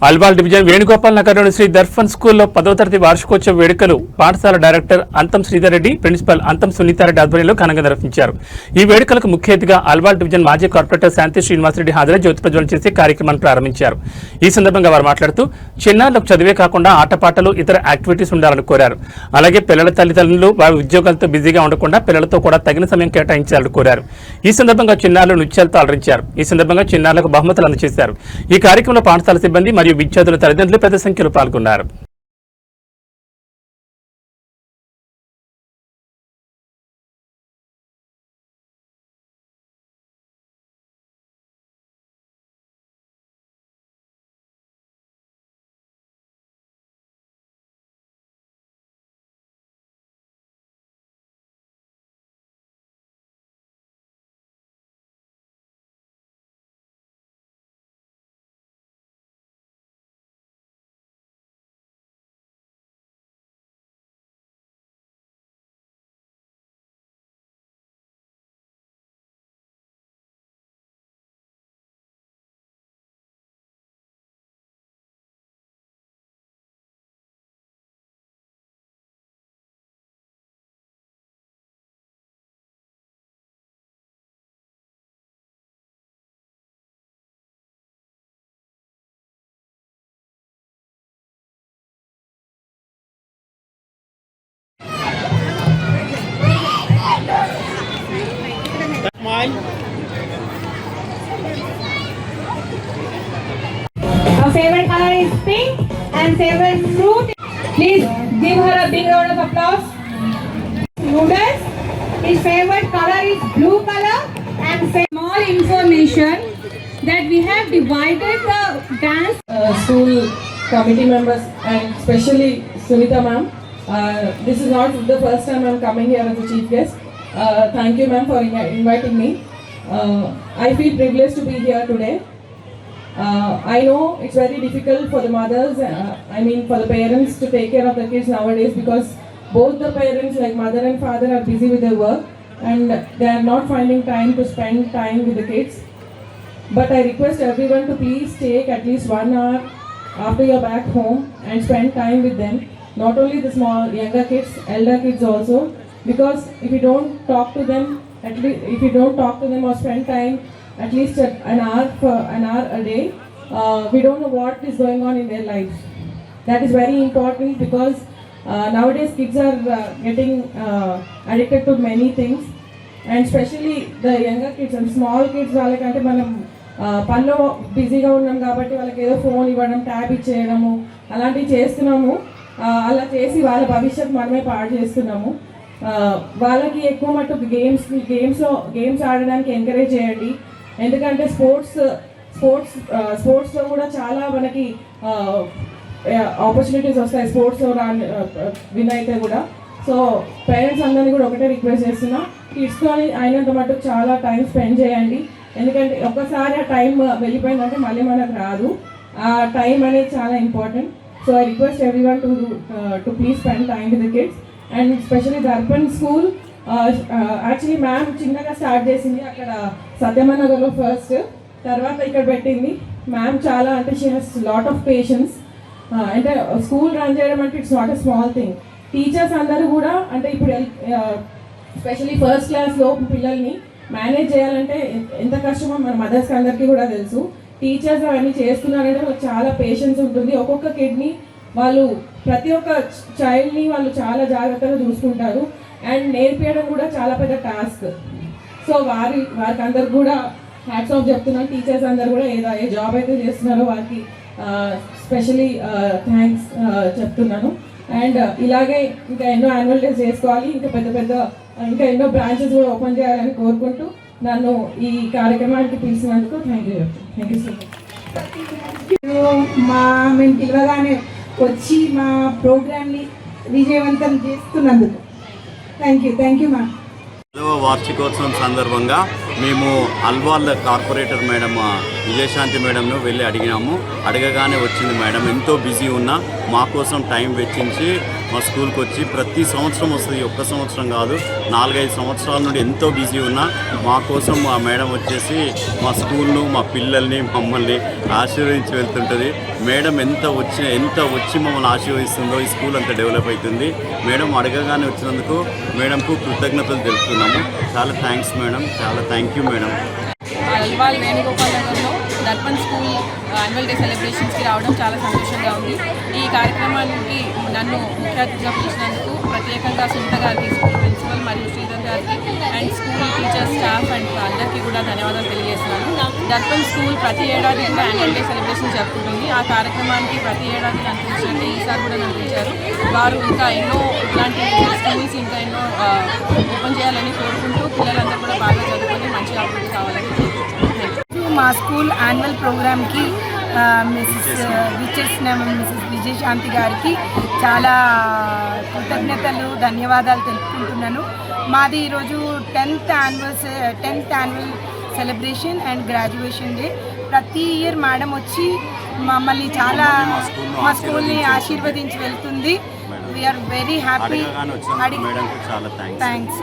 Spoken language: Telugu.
అల్వాల్ డివిజన్ వేణుగోపాల్ నగర్లోని శ్రీ దర్పణ్ స్కూల్లో 10వ తరగతి వార్షికోత్సవ వేడుకలు పాఠశాల డైరెక్టర్ అంతం శ్రీధర్ రెడ్డి, ప్రిన్సిపల్ అంతం సునీతారెడ్డి ఆధ్వర్యంలో ఘనంగా నిర్వహించారు. ఈ వేడుకలకు ముఖ్య అతిథిగా అల్వాల్ డివిజన్ మాజీ కార్పొరేటర్ శాంతి శ్రీనివాసరెడ్డి హాజరై జ్యోతి ప్రజ్వలన చేసి కార్యక్రమాన్ని ప్రారంభించారు. ఈ సందర్భంగా వారు మాట్లాడుతూ చిన్నారులకు చదివే కాకుండా ఆటపాటలు, ఇతర యాక్టివిటీస్ ఉండాలని కోరారు. అలాగే పిల్లల తల్లిదండ్రులు వారి ఉద్యోగాలతో బిజీగా ఉండకుండా పిల్లలతో కూడా తగిన సమయం కేటాయించాలని కోరారు. ఈ సందర్భంగా చిన్నారులు నృత్యాలతో అలరించారు. ఈ సందర్భంగా చిన్నారులకు బహుమతులు అందజేశారు. ఈ కార్యక్రమంలో పాఠశాల సిబ్బంది మరియు విద్యార్థుల తల్లిదండ్రులు పెద్ద సంఖ్యలో పాల్గొన్నారు. Her favorite color is pink and favorite fruit. Please give her a big round of applause. Noodles. His favorite color is blue color and small information that we have divided the dance. School committee members and especially Sunita ma'am. This is not the first time I'm coming here as a chief guest. Thank you ma'am for inviting me. I feel privileged to be here today. I know it's very difficult for the mothers, for the parents to take care of the kids nowadays because both the parents like mother and father are busy with their work and they are not finding time to spend time with the kids. But I request everyone to please take at least 1 hour after you're back home and spend time with them. Not only the small younger kids, elder kids also, because if you don't talk to them, or spend time at least an hour a day, we don't know what is going on in their lives. That is very important because nowadays kids are getting addicted to many things, and especially the younger kids and small kids వాళ్ళకంటే మనం పనిలో బిజీగా ఉన్నాం కాబట్టి వాళ్ళకి ఏదో ఫోన్ ఇవ్వడం, ట్యాబ్ ఇచ్చేయడము అలాంటివి చేస్తున్నాము. అలా చేసి వాళ్ళ భవిష్యత్తు మనమే పాడు చేస్తున్నాము. వాళ్ళకి ఎక్కువ మటుకు గేమ్స్ ఆడడానికి ఎంకరేజ్ చేయండి. ఎందుకంటే స్పోర్ట్స్లో కూడా చాలా మనకి ఆపర్చునిటీస్ వస్తాయి స్పోర్ట్స్లో విన్ అయితే కూడా. సో పేరెంట్స్ అందరినీ కూడా ఒకటే రిక్వెస్ట్ చేస్తున్నా, కిడ్స్తో అయినంత మటుకు చాలా టైం స్పెండ్ చేయండి. ఎందుకంటే ఒక్కసారి ఆ టైం వెళ్ళిపోయిందంటే మళ్ళీ మనకు రాదు. ఆ టైం అనేది చాలా important. So I request everyone to please spend time with the kids and especially Darpan school. Actually ma'am చిన్నగా స్టార్ట్ చేసింది అక్కడ సత్యమనగర్లో ఫస్ట్, తర్వాత ఇక్కడ పెట్టింది. మ్యామ్ చాలా అంటే she has lot of patience. అంటే స్కూల్ రన్ చేయడం అంటే it's not a small thing. Teachers అందరూ కూడా అంటే ఇప్పుడు ఎస్పెషలీ ఫస్ట్ క్లాస్లో పిల్లల్ని మేనేజ్ చేయాలంటే ఎంత కష్టమో మన మదర్స్కి అందరికీ కూడా తెలుసు. టీచర్స్ అవన్నీ చేస్తున్నారంటే వాళ్ళకి చాలా పేషెన్స్ ఉంటుంది. ఒక్కొక్క కిడ్ని వాళ్ళు ప్రతి ఒక్క చైల్డ్ని వాళ్ళు చాలా జాగ్రత్తగా చూసుకుంటారు అండ్ నేర్పించడం కూడా చాలా పెద్ద టాస్క్. సో వారికి అందరికి కూడా హ్యాట్స్ ఆఫ్ చెప్తున్నాను. టీచర్స్ అందరు కూడా ఏ జాబ్ అయితే చేస్తున్నారో వారికి స్పెషలీ థ్యాంక్స్ చెప్తున్నాను. అండ్ ఇలాగే ఇంకా ఎన్నో యాన్యువల్ డేస్ చేసుకోవాలి, ఇంకా ఎన్నో బ్రాంచెస్ కూడా ఓపెన్ చేయాలని కోరుకుంటూ నన్ను ఈ కార్యక్రమానికి పిలిచినందుకు థ్యాంక్ యూ సో మచ్. మేము పిలవగానే వచ్చి మా ప్రోగ్రామ్ని విజయవంతం చేస్తున్నందుకు థ్యాంక్ యూ మ్యామ్. 10వ వార్షికోత్సవం సందర్భంగా మేము అల్వాల్ కార్పొరేటర్ మేడం విజయశాంతి మేడంను వెళ్ళి అడిగినాము. అడగగానే వచ్చింది మేడం. ఎంతో బిజీ ఉన్నా మా కోసం టైం వెచ్చించి మా స్కూల్కి వచ్చి ప్రతి సంవత్సరం వస్తుంది, ఒక్క సంవత్సరం కాదు 4-5 సంవత్సరాల నుండి ఎంతో బిజీ ఉన్నా మా కోసం మా మేడం వచ్చేసి మా స్కూల్ను, మా పిల్లల్ని, మమ్మల్ని ఆశీర్వదించి వెళ్తుంటుంది. మేడం ఎంత వచ్చి మమ్మల్ని ఆశీర్వదిస్తుందో ఈ స్కూల్ అంత డెవలప్ అవుతుంది. మేడం అడగగానే వచ్చినందుకు మేడంకు కృతజ్ఞతలు తెలుపుతున్నాము. చాలా థ్యాంక్స్ మేడం, చాలా thank you madam. Alwal Venugopal నగర్లో దర్పణ్ స్కూల్ యాన్యువల్ డే సెలబ్రేషన్స్కి రావడం చాలా సంతోషంగా ఉంది. ఈ కార్యక్రమానికి నన్ను ముఖ్య అతిథిగా పిలిచినందుకు ప్రత్యేకంగా సునీత గారికి, స్కూల్ ప్రిన్సిపల్ మరియు శ్రీధర్ గారికి and school teachers, staff and అందరికీ కూడా ధన్యవాదాలు తెలియజేస్తున్నాను. దర్పణ్ స్కూల్ ప్రతి ఏడాది కూడా యాన్యువల్ డే సెలబ్రేషన్ జరుపుకుంటుంది. ఆ కార్యక్రమానికి ప్రతి ఏడాది నన్ను పిలిచినట్టే ఈసారి కూడా నన్ను పిలిచారు. వారు ఇంకా ఎన్నో ఇలాంటి స్కూల్స్ ఇంకా ఎన్నో ఓపెన్ చేయాలని కోరుకుంటూ పిల్లలందరూ కూడా బాగా చదువుకొని మంచి అభివృద్ధి కావాలని మా స్కూల్ యాన్యువల్ ప్రోగ్రామ్కి విచ్చేసిన మిసెస్ విజయశాంతి గారికి చాలా కృతజ్ఞతలు, ధన్యవాదాలు తెలుపుకుంటున్నాను. మాది ఈరోజు 10th annual celebration and graduation day. ప్రతి ఇయర్ మేడం వచ్చి మమ్మల్ని చాలా మా స్కూల్ని ఆశీర్వదించి వెళ్తుంది. We are very happy. థ్యాంక్స్.